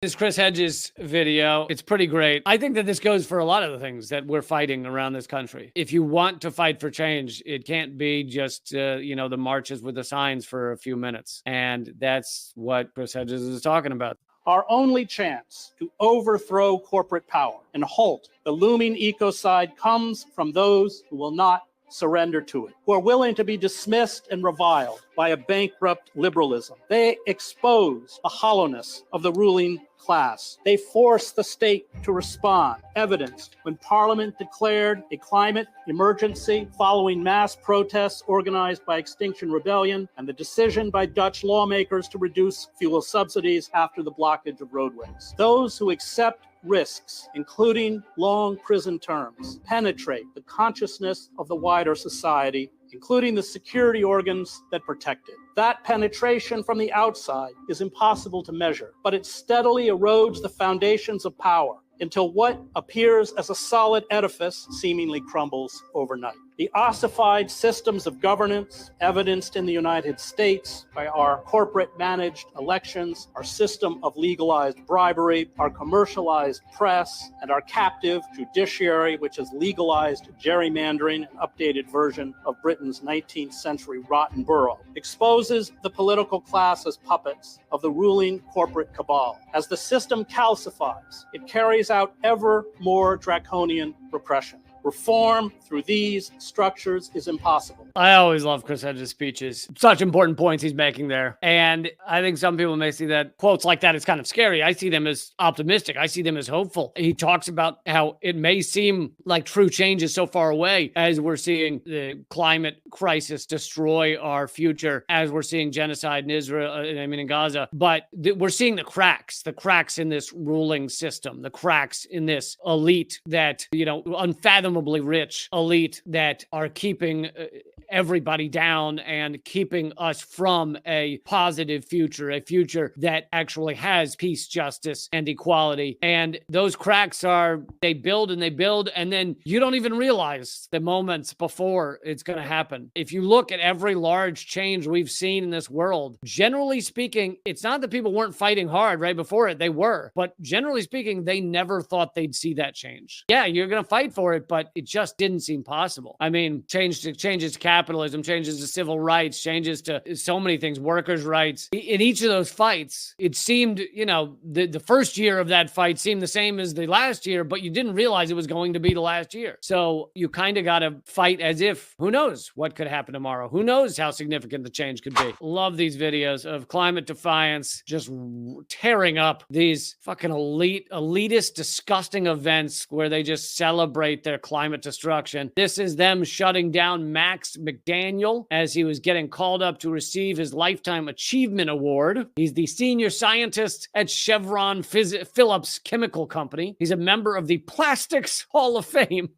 This Chris Hedges video, it's pretty great. I think that this goes for a lot of the things that we're fighting around this country. If you want to fight for change, it can't be just, the marches with the signs for a few minutes. And that's what Chris Hedges is talking about. Our only chance to overthrow corporate power and halt the looming ecocide comes from those who will not surrender to it, who are willing to be dismissed and reviled by a bankrupt liberalism. They expose the hollowness of the ruling class. They force the state to respond, evidenced when Parliament declared a climate emergency following mass protests organized by Extinction Rebellion and the decision by Dutch lawmakers to reduce fuel subsidies after the blockage of roadways. Those who accept risks, including long prison terms, penetrate the consciousness of the wider society, including the security organs that protect it. That penetration from the outside is impossible to measure, but it steadily erodes the foundations of power until what appears as a solid edifice seemingly crumbles overnight. The ossified systems of governance, evidenced in the United States by our corporate managed elections, our system of legalized bribery, our commercialized press, and our captive judiciary, which has legalized gerrymandering, an updated version of Britain's 19th century rotten borough, exposes the political class as puppets of the ruling corporate cabal. As the system calcifies, it carries out ever more draconian repression. Reform through these structures is impossible. I always love Chris Hedges' speeches. Such important points he's making there. And I think some people may see that quotes like that as kind of scary. I see them as optimistic. I see them as hopeful. He talks about how it may seem like true change is so far away as we're seeing the climate crisis destroy our future, as we're seeing genocide in Israel, in Gaza. But we're seeing the cracks in this ruling system, the cracks in this elite that, unfathomably rich elite that are keeping everybody down and keeping us from a positive future, a future that actually has peace, justice, and equality. And those cracks they build, and then you don't even realize the moments before it's going to happen. If you look at every large change we've seen in this world, generally speaking, it's not that people weren't fighting hard right before it. They were. But generally speaking, they never thought they'd see that change. Yeah, you're going to fight for it, but it just didn't seem possible. I mean, changes capitalism, changes to civil rights, changes to so many things, workers' rights. In each of those fights, it seemed, the first year of that fight seemed the same as the last year, but you didn't realize it was going to be the last year. So you kind of got to fight as if, who knows what could happen tomorrow? Who knows how significant the change could be? Love these videos of climate defiance just tearing up these fucking elitist, disgusting events where they just celebrate their climate destruction. This is them shutting down Max McDaniel as he was getting called up to receive his Lifetime Achievement Award. He's the senior scientist at Chevron Phillips Chemical Company. He's a member of the Plastics Hall of Fame.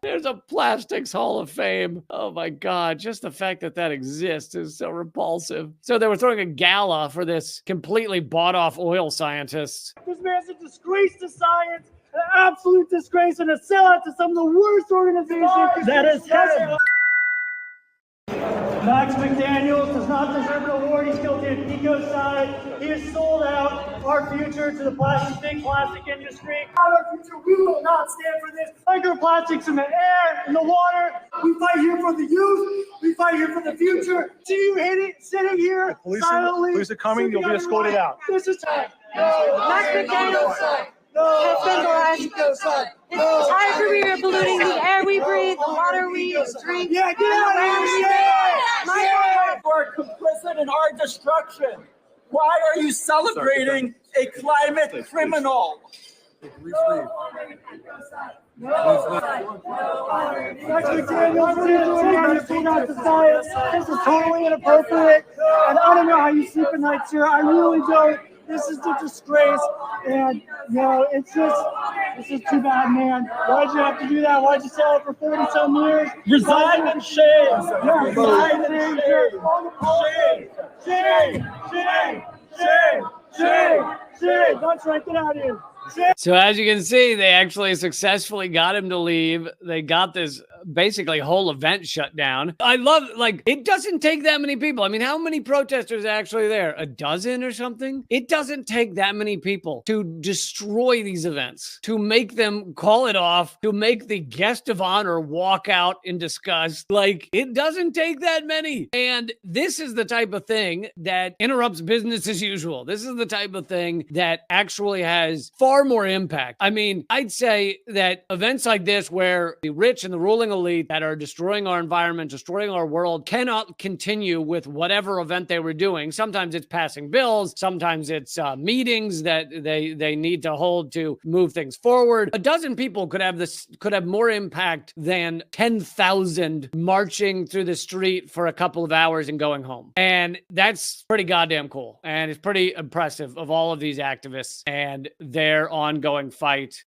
There's a Plastics Hall of Fame. Oh my God. Just the fact that exists is so repulsive. So they were throwing a gala for this completely bought off oil scientist. This man's a disgrace to science, an absolute disgrace, and a sellout to some of the worst organizations that has had. Max McDaniel does not deserve an award. He's guilty of ecocide. He has sold out our future to the big plastic industry. Our future, we will not stand for this. Microplastics in the air, in the water. We fight here for the youth. We fight here for the future. See you sitting here silently. Police are coming. You'll be escorted out. This is time. Max McDaniel has been the last entire career polluting the air we breathe, the water we drink. Yeah, get out of here! You are complicit in our destruction. Why are you celebrating a climate criminal? Max McDaniel, please not the science. This is totally inappropriate, and I don't know how you sleep at night, sir. I really don't. This is a disgrace, and this is too bad, man. Why'd you have to do that? Why'd you sell it for 40-some years? Resign and shame. Yeah, resign and shame. Shame. That's right. Get out of here. So as you can see, they actually successfully got him to leave. They got this basically whole event shut down. I love, like, it doesn't take that many people. I mean, how many protesters are actually there? A dozen or something? It doesn't take that many people to destroy these events, to make them call it off, to make the guest of honor walk out in disgust. Like, it doesn't take that many. And this is the type of thing that interrupts business as usual. This is the type of thing that actually has far more impact. I mean, I'd say that events like this, where the rich and the ruling elite that are destroying our environment, destroying our world, cannot continue with whatever event they were doing. Sometimes it's passing bills. Sometimes it's meetings that they need to hold to move things forward. A dozen people could have more impact than 10,000 marching through the street for a couple of hours and going home. And that's pretty goddamn cool. And it's pretty impressive of all of these activists and their ongoing fight